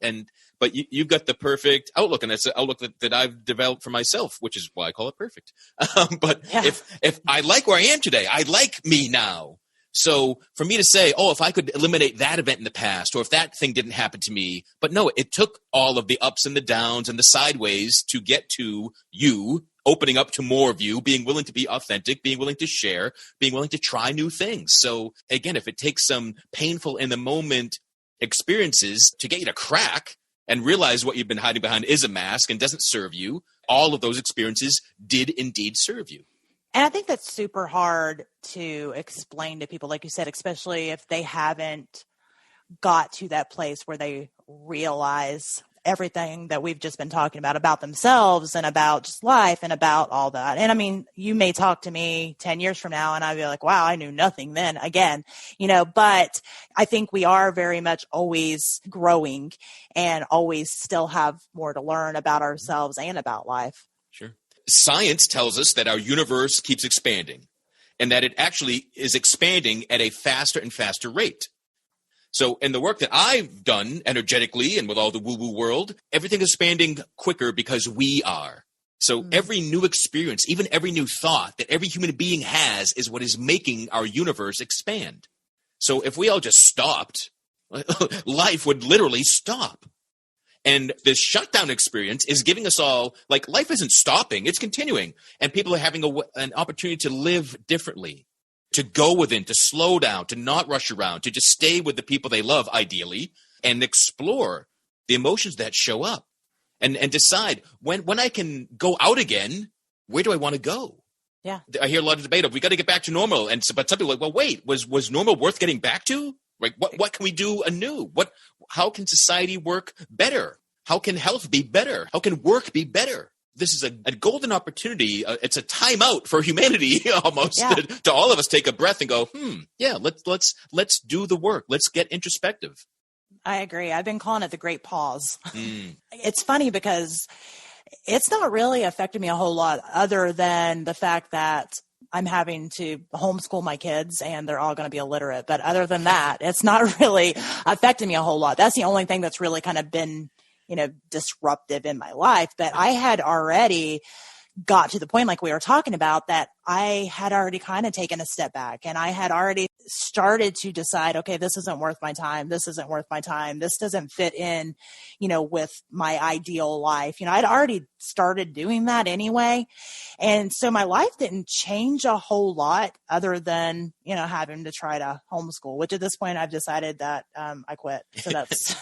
Speaker 3: But you've got the perfect outlook, and that's the outlook that I've developed for myself, which is why I call it perfect. If I like where I am today, I like me now. So for me to say, oh, if I could eliminate that event in the past, or if that thing didn't happen to me, but no, it took all of the ups and the downs and the sideways to get to you, opening up to more of you, being willing to be authentic, being willing to share, being willing to try new things. So again, if it takes some painful in the moment experiences to get you to crack and realize what you've been hiding behind is a mask and doesn't serve you, all of those experiences did indeed serve you.
Speaker 2: And I think that's super hard to explain to people, like you said, especially if they haven't got to that place where they realize everything that we've just been talking about themselves and about just life and about all that. And I mean, you may talk to me 10 years from now and I'd be like, wow, I knew nothing then again, but I think we are very much always growing and always still have more to learn about ourselves and about life.
Speaker 3: Sure. Science tells us that our universe keeps expanding and that it actually is expanding at a faster and faster rate. So in the work that I've done energetically and with all the woo-woo world, everything is expanding quicker because we are. So every new experience, even every new thought that every human being has is what is making our universe expand. So if we all just stopped, life would literally stop. And this shutdown experience is giving us all, like, life isn't stopping, it's continuing. And people are having an opportunity to live differently, to go within, to slow down, to not rush around, to just stay with the people they love, ideally, and explore the emotions that show up and decide when I can go out again, where do I want to go?
Speaker 2: Yeah.
Speaker 3: I hear a lot of debate of we got to get back to normal. But some people are like, well, wait, was normal worth getting back to? Like, what can we do anew? How can society work better? How can health be better? How can work be better? This is a golden opportunity. It's a timeout for humanity almost to all of us take a breath and go, let's do the work. Let's get introspective.
Speaker 2: I agree. I've been calling it the great pause. It's funny because it's not really affected me a whole lot other than the fact that I'm having to homeschool my kids and they're all going to be illiterate. But other than that, it's not really affecting me a whole lot. That's the only thing that's really kind of been, disruptive in my life. But I had already got to the point, like we were talking about, that I had already kind of taken a step back and I had already started to decide, okay, this isn't worth my time. This isn't worth my time. This doesn't fit in, with my ideal life. I'd already started doing that anyway. And so my life didn't change a whole lot other than, having to try to homeschool, which at this point I've decided that I quit. So that's,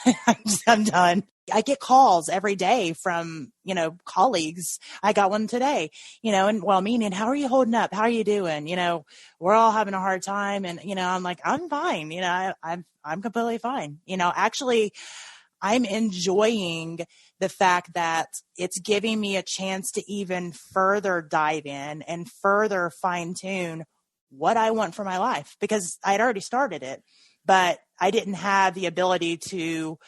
Speaker 2: I'm done. I get calls every day from, colleagues. I got one today, meaning, how are you holding up? How are you doing? We're all having a hard time. And, I'm like, I'm fine. I'm completely fine. Actually, I'm enjoying the fact that it's giving me a chance to even further dive in and further fine tune what I want for my life, because I'd already started it, but I didn't have the ability to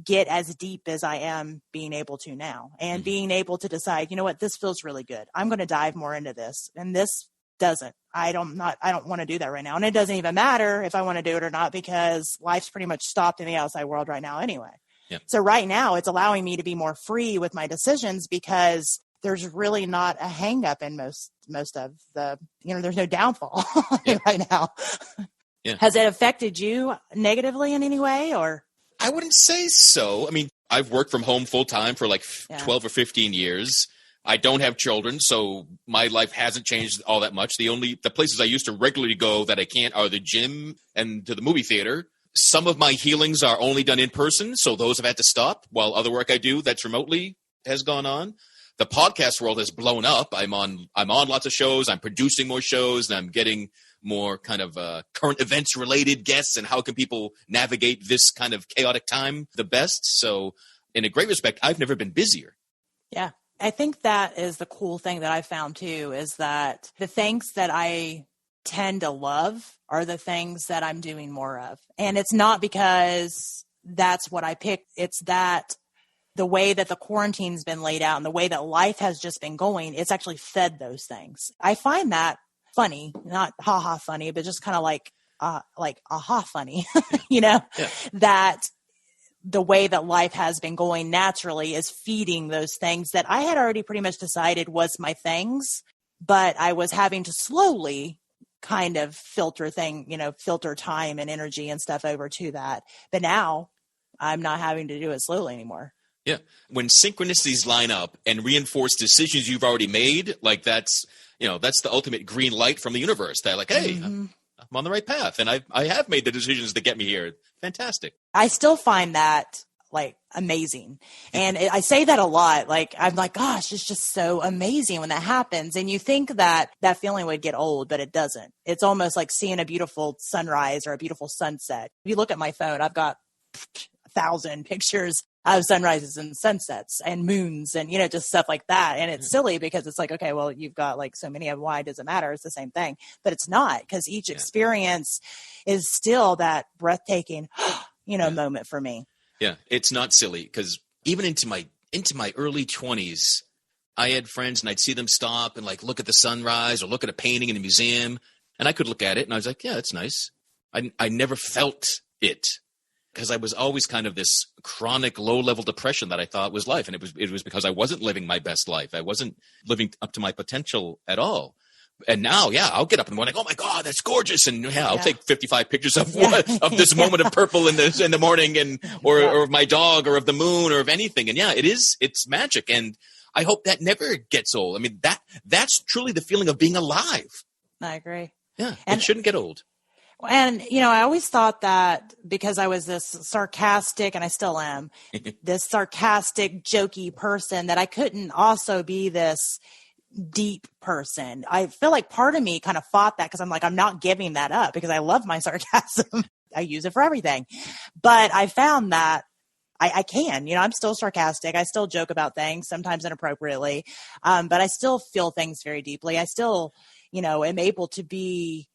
Speaker 2: get as deep as I am being able to now, and being able to decide, this feels really good. I'm going to dive more into this, and this doesn't. I don't want to do that right now. And it doesn't even matter if I want to do it or not, because life's pretty much stopped in the outside world right now anyway. Yeah. So right now it's allowing me to be more free with my decisions, because there's really not a hang up in most of the, there's no downfall right now.
Speaker 3: Yeah.
Speaker 2: Has it affected you negatively in any way, or?
Speaker 3: I wouldn't say so. I mean, I've worked from home full time for like 12 or 15 years. I don't have children, so my life hasn't changed all that much. The places I used to regularly go that I can't are the gym and to the movie theater. Some of my healings are only done in person, so those have had to stop, while other work I do that's remotely has gone on. The podcast world has blown up. I'm on lots of shows. I'm producing more shows, and I'm getting more kind of current events related guests, and how can people navigate this kind of chaotic time the best. So in a great respect, I've never been busier.
Speaker 2: Yeah. I think that is the cool thing that I found too, is that the things that I tend to love are the things that I'm doing more of. And it's not because that's what I picked. It's that the way that the quarantine's been laid out and the way that life has just been going, it's actually fed those things. I find that funny, not ha-ha funny, but just kind of like aha funny, that the way that life has been going naturally is feeding those things that I had already pretty much decided was my things, but I was having to slowly kind of filter time and energy and stuff over to that. But now I'm not having to do it slowly anymore.
Speaker 3: Yeah. When synchronicities line up and reinforce decisions you've already made, like that's the ultimate green light from the universe that like, hey, I'm on the right path. And I have made the decisions that get me here. Fantastic.
Speaker 2: I still find that like amazing. And I say that a lot. Like, I'm like, gosh, it's just so amazing when that happens. And you think that feeling would get old, but it doesn't. It's almost like seeing a beautiful sunrise or a beautiful sunset. If you look at my phone, I've got 1,000 pictures of sunrises and sunsets and moons and, just stuff like that. And it's silly because it's like, okay, well, you've got like so many of them. Why does it matter? It's the same thing, but it's not, because each experience is still that breathtaking, moment for me.
Speaker 3: Yeah. It's not silly, because even into my early 20s, I had friends and I'd see them stop and like look at the sunrise or look at a painting in a museum, and I could look at it and I was like, yeah, that's nice. I never felt it, because I was always kind of this chronic low-level depression that I thought was life. And it was because I wasn't living my best life. I wasn't living up to my potential at all. And now, I'll get up in the morning, oh my God, that's gorgeous. And I'll take 55 pictures of this moment of purple in the morning, and or of my dog or of the moon or of anything. And it's magic. And I hope that never gets old. I mean, that's truly the feeling of being alive.
Speaker 2: I agree.
Speaker 3: Yeah. It shouldn't get old.
Speaker 2: And, I always thought that because I was this sarcastic, and I still am, this sarcastic, jokey person, that I couldn't also be this deep person. I feel like part of me kind of fought that, because I'm like, I'm not giving that up, because I love my sarcasm. I use it for everything. But I found that I can, I'm still sarcastic. I still joke about things, sometimes inappropriately. But I still feel things very deeply. I still, am able to be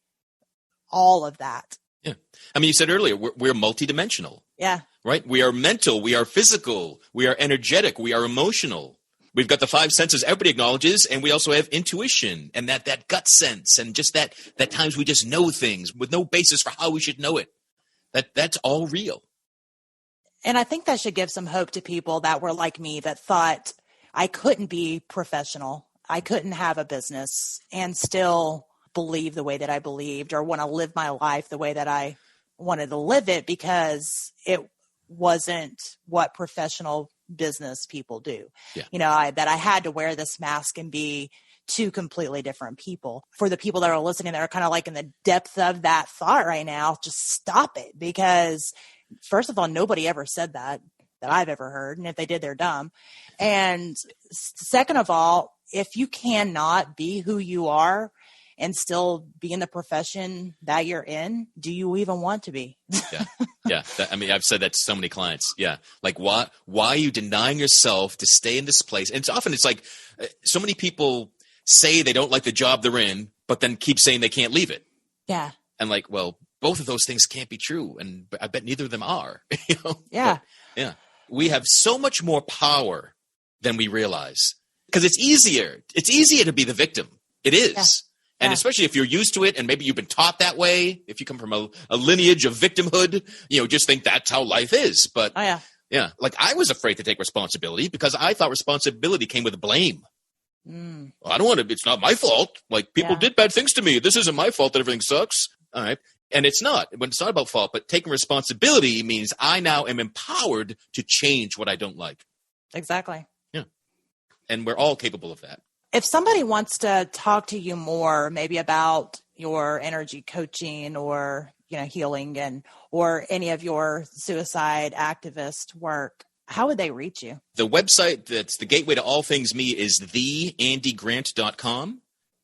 Speaker 2: all of that.
Speaker 3: Yeah. I mean, you said earlier, we're multidimensional.
Speaker 2: Yeah.
Speaker 3: Right? We are mental. We are physical. We are energetic. We are emotional. We've got the 5 senses everybody acknowledges, and we also have intuition and that gut sense, and just that times we just know things with no basis for how we should know it. That's all real.
Speaker 2: And I think that should give some hope to people that were like me, that thought I couldn't be professional. I couldn't have a business and still believe the way that I believed, or want to live my life the way that I wanted to live it, because it wasn't what professional business people do. Yeah. That I had to wear this mask and be two completely different people. For the people that are listening that are kind of like in the depth of that thought right now, just stop it, because first of all, nobody ever said that I've ever heard. And if they did, they're dumb. And second of all, if you cannot be who you are and still be in the profession that you're in, do you even want to be? Yeah. I've said that to so many clients. Yeah. Like, why are you denying yourself to stay in this place? And it's like so many people say they don't like the job they're in, but then keep saying they can't leave it. Yeah. And like, well, both of those things can't be true. And I bet neither of them are. Yeah. But, yeah. We have so much more power than we realize, because it's easier. It's easier to be the victim. It is. Yeah. And especially if you're used to it, and maybe you've been taught that way, if you come from a lineage of victimhood, just think that's how life is. But like, I was afraid to take responsibility because I thought responsibility came with blame. Well, I don't want to, it's not my fault. Like, people did bad things to me. This isn't my fault that everything sucks. All right. And it's not. When it's not about fault, but taking responsibility means I now am empowered to change what I don't like. Exactly. Yeah. And we're all capable of that. If somebody wants to talk to you more, maybe about your energy coaching or, healing or any of your suicide activist work, how would they reach you? The website that's the gateway to all things me is theandygrant.com.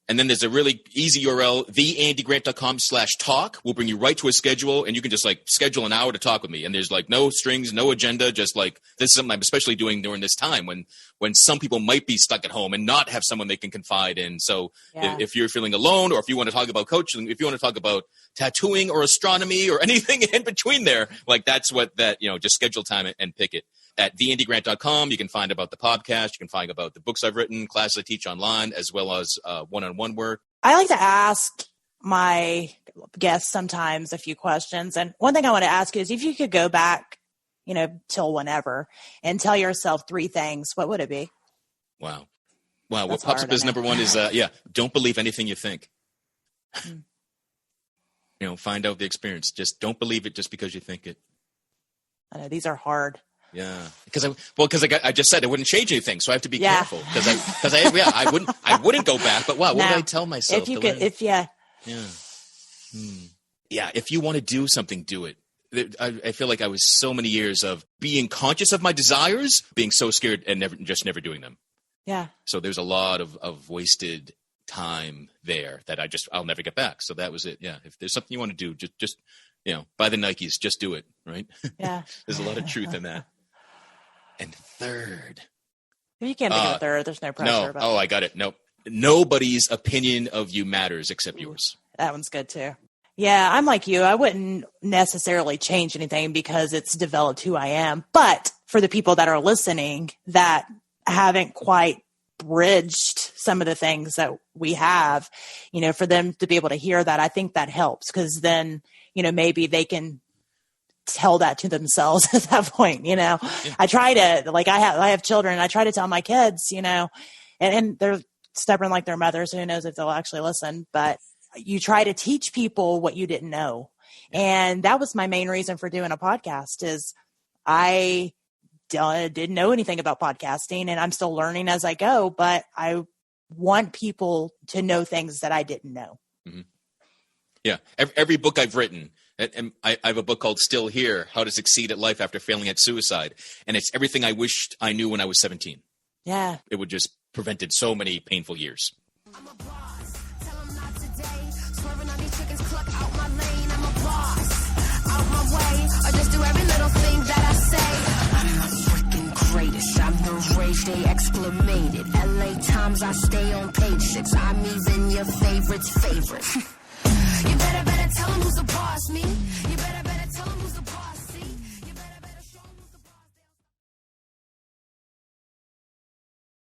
Speaker 2: And then there's a really easy URL, theandygrant.com/talk. We'll bring you right to a schedule, and you can just like schedule an hour to talk with me. And there's like no strings, no agenda, just like, this is something I'm especially doing during this time when some people might be stuck at home and not have someone they can confide in. So if you're feeling alone, or if you want to talk about coaching, if you want to talk about tattooing or astronomy or anything in between there, like that's what just schedule time and pick it.
Speaker 3: at theindygrant.com. You can find about the podcast. You can find about the books I've written, classes I teach online, as well as one-on-one work.
Speaker 2: I like to ask my guests sometimes a few questions. And one thing I want to ask is if you could go back, till whenever and tell yourself 3 things, what would it be?
Speaker 3: Wow. What pops up as number 1 is, don't believe anything you think. Find out the experience. Just don't believe it just because you think it.
Speaker 2: I know these are hard.
Speaker 3: Yeah, because I just said I wouldn't change anything, so I have to be careful because I wouldn't go back. But what would I tell myself?
Speaker 2: If
Speaker 3: you want to do something, do it. I feel like I was so many years of being conscious of my desires, being so scared and never doing them.
Speaker 2: Yeah.
Speaker 3: So there's a lot of wasted time there that I'll never get back. So that was it. Yeah. If there's something you want to do, just buy the Nikes, just do it. Right.
Speaker 2: Yeah.
Speaker 3: There's a lot of truth in that. And third.
Speaker 2: If you can't think of a third, there's no pressure.
Speaker 3: No. I got it. Nope. Nobody's opinion of you matters except yours.
Speaker 2: That one's good too. Yeah, I'm like you. I wouldn't necessarily change anything because it's developed who I am. But for the people that are listening that haven't quite bridged some of the things that we have, for them to be able to hear that, I think that helps because then, maybe they can tell that to themselves at that point.
Speaker 3: Yeah.
Speaker 2: I try to, I have children. I try to tell my kids, and they're stubborn like their mother, so who knows if they'll actually listen, but you try to teach people what you didn't know. And that was my main reason for doing a podcast is I didn't know anything about podcasting and I'm still learning as I go, but I want people to know things that I didn't know.
Speaker 3: Mm-hmm. Yeah. Every book I've written, and I have a book called Still Here, How to Succeed at Life After Failing at Suicide. And it's everything I wished I knew when I was 17.
Speaker 2: Yeah.
Speaker 3: It would just prevented so many painful years.
Speaker 1: I'm a boss. Tell 'em not today. Swerving on these chickens, cluck out my lane. I'm a boss. Out my way. Or just do every little thing that I say. I'm the freaking greatest. I'm the rage they exclamated. LA Times, I stay on page 6. I'm even your favorite's favorite. You better tell 'em who's the boss. Me